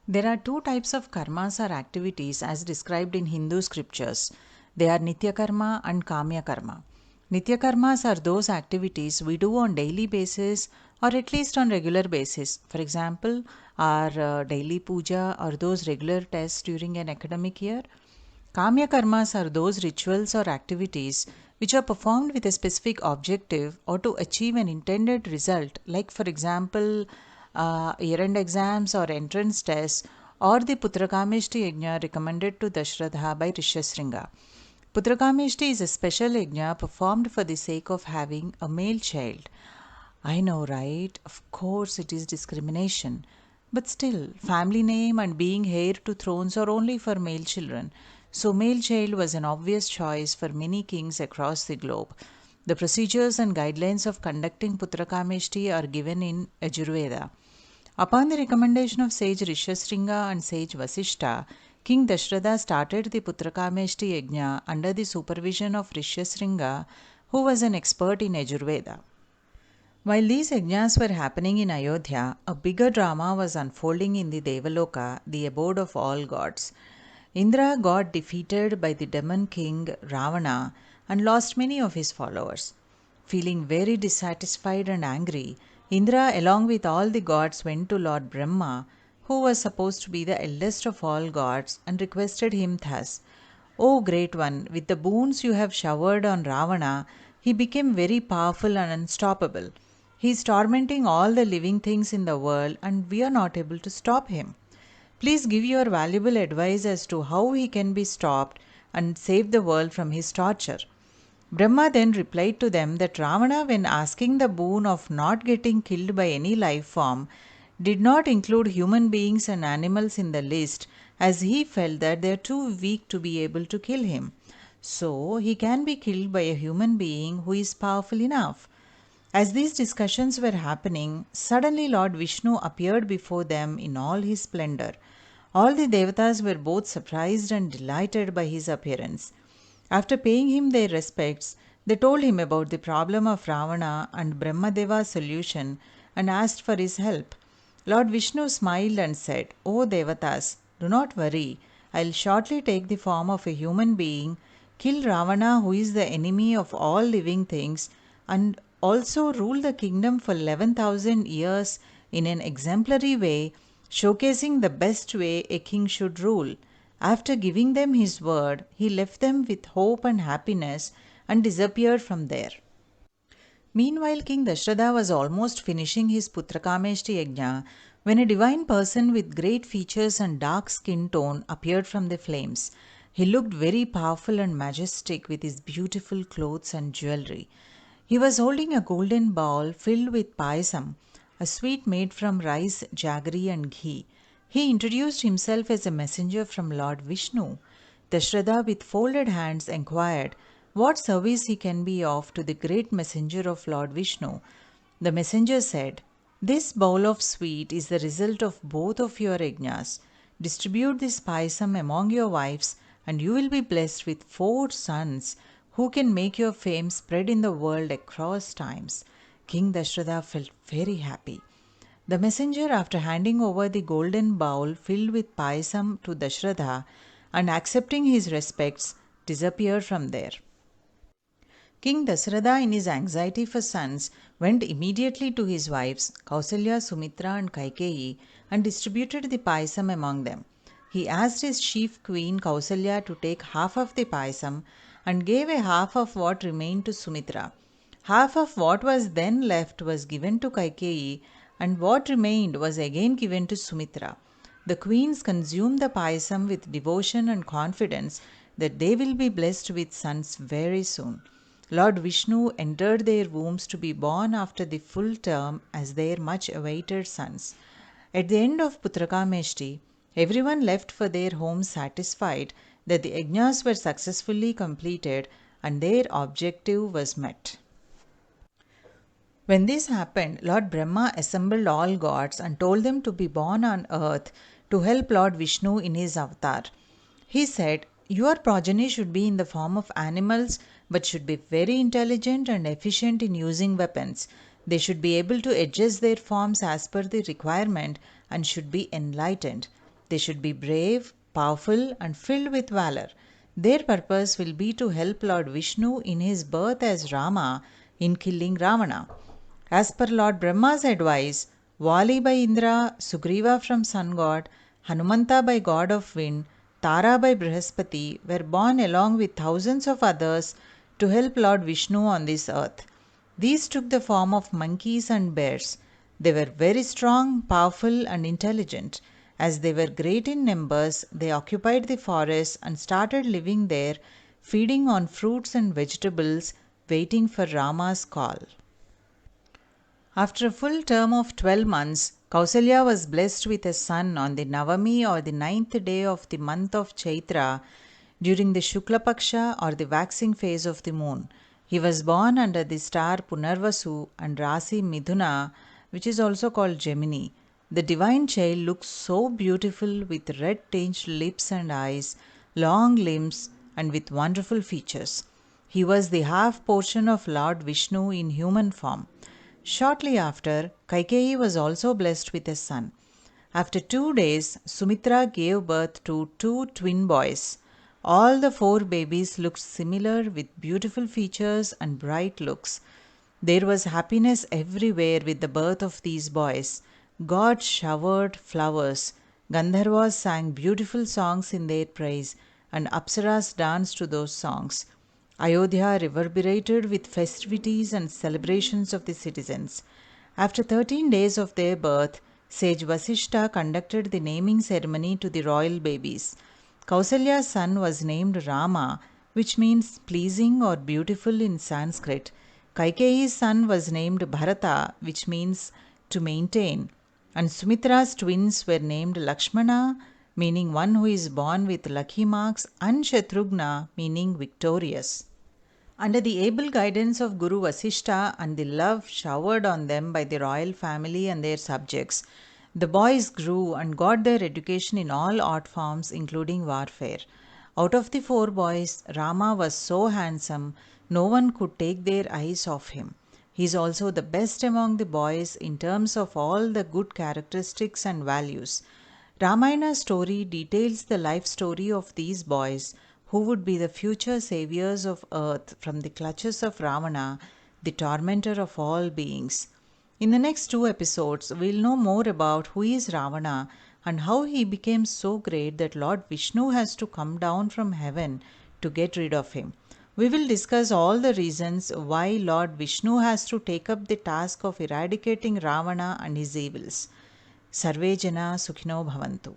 There are two types of karmas or activities as described in Hindu scriptures. They are Nitya karma and Kamya karma. Nitya karmas are those activities we do on daily basis or at least on regular basis. For example, our daily puja or those regular tests during an academic year. Kamya karmas are those rituals or activities which are performed with a specific objective or to achieve an intended result, like, for example, year end exams or entrance tests, or the Putrakameshti Yajna recommended to Dashratha by Rishyasringa. Putrakameshti is a special yajna performed for the sake of having a male child. I know, right? Of course, it is discrimination. But still, family name and being heir to thrones are only for male children. So, male child was an obvious choice for many kings across the globe. The procedures and guidelines of conducting Putrakameshti are given in Ajurveda. Upon the recommendation of sage Rishyasringa and sage Vasishta, King Dashratha started the Putrakameshti Yajna under the supervision of Rishyasringa, who was an expert in Ajurveda. While these yajnas were happening in Ayodhya, a bigger drama was unfolding in the Devaloka, the abode of all gods. Indra got defeated by the demon king Ravana and lost many of his followers. Feeling very dissatisfied and angry, Indra, along with all the gods, went to Lord Brahma, who was supposed to be the eldest of all gods, and requested him thus: O great one, with the boons you have showered on Ravana, he became very powerful and unstoppable. He is tormenting all the living things in the world, and we are not able to stop him. Please give your valuable advice as to how he can be stopped and save the world from his torture. Brahma then replied to them that Ravana, when asking the boon of not getting killed by any life form, did not include human beings and animals in the list, as he felt that they are too weak to be able to kill him. So he can be killed by a human being who is powerful enough. As these discussions were happening, suddenly Lord Vishnu appeared before them in all his splendor. All the devatas were both surprised and delighted by his appearance. After paying him their respects, they told him about the problem of Ravana and Brahmadeva's solution and asked for his help. Lord Vishnu smiled and said, O devatas, do not worry. I'll shortly take the form of a human being, kill Ravana, who is the enemy of all living things, and also rule the kingdom for 11,000 years in an exemplary way, showcasing the best way a king should rule. After giving them his word, he left them with hope and happiness and disappeared from there. Meanwhile, King Dashratha was almost finishing his Putrakameshti Yajna when a divine person with great features and dark skin tone appeared from the flames. He looked very powerful and majestic with his beautiful clothes and jewelry. He was holding a golden bowl filled with payasam, a sweet made from rice, jaggery, and ghee. He introduced himself as a messenger from Lord Vishnu. Dashratha, with folded hands, inquired what service he can be of to the great messenger of Lord Vishnu. The messenger said, This bowl of sweet is the result of both of your yajnas. Distribute this payasam among your wives, and you will be blessed with 4 sons who can make your fame spread in the world across times. King Dashratha felt very happy. The messenger, after handing over the golden bowl filled with payasam to Dashratha and accepting his respects, disappeared from there. King Dasratha, in his anxiety for sons, went immediately to his wives, Kausalya, Sumitra, and Kaikeyi, and distributed the payasam among them. He asked his chief queen Kausalya to take half of the payasam and gave a half of what remained to Sumitra. Half of what was then left was given to Kaikeyi, and what remained was again given to Sumitra. The queens consumed the payasam with devotion and confidence that they will be blessed with sons very soon. Lord Vishnu entered their wombs to be born after the full term as their much awaited sons. At the end of Putrakameshti, everyone left for their homes satisfied that the yajnas were successfully completed and their objective was met. When this happened, Lord Brahma assembled all gods and told them to be born on earth to help Lord Vishnu in his avatar. He said, Your progeny should be in the form of animals but should be very intelligent and efficient in using weapons. They should be able to adjust their forms as per the requirement and should be enlightened. They should be brave, powerful, and filled with valor. Their purpose will be to help Lord Vishnu in his birth as Rama in killing Ravana. As per Lord Brahma's advice, Vali by Indra, Sugriva from sun god, Hanumanta by god of wind, Tara by Brihaspati were born along with thousands of others to help Lord Vishnu on this earth. These took the form of monkeys and bears. They were very strong, powerful, and intelligent. As they were great in numbers, they occupied the forest and started living there, feeding on fruits and vegetables, waiting for Rama's call. After a full term of 12 months, Kausalya was blessed with a son on the Navami or the ninth day of the month of Chaitra during the Shukla Paksha or the waxing phase of the moon. He was born under the star Punarvasu and Rasi Midhuna, which is also called Gemini. The divine child looks so beautiful with red tinged lips and eyes, long limbs, and with wonderful features. He was the half portion of Lord Vishnu in human form. Shortly after, Kaikeyi was also blessed with a son. After 2 days, Sumitra gave birth to two twin boys. All the four babies looked similar with beautiful features and bright looks. There was happiness everywhere with the birth of these boys. God showered flowers. Gandharvas sang beautiful songs in their praise, and Apsaras danced to those songs. Ayodhya reverberated with festivities and celebrations of the citizens. After 13 days of their birth, sage Vasishta conducted the naming ceremony to the royal babies. Kausalya's son was named Rama, which means pleasing or beautiful in Sanskrit. Kaikeyi's son was named Bharata, which means to maintain. And Sumitra's twins were named Lakshmana, meaning one who is born with lucky marks, and Shatrughna, meaning victorious. Under the able guidance of Guru Vasishta and the love showered on them by the royal family and their subjects, the boys grew and got their education in all art forms, including warfare. Out of the four boys, Rama was so handsome, no one could take their eyes off him. He is also the best among the boys in terms of all the good characteristics and values. Ramayana story details the life story of these boys who would be the future saviors of earth from the clutches of Ravana, the tormentor of all beings. In the next two episodes, we'll know more about who is Ravana and how he became so great that Lord Vishnu has to come down from heaven to get rid of him. We will discuss all the reasons why Lord Vishnu has to take up the task of eradicating Ravana and his evils. Sarve Jana Sukhino Bhavantu.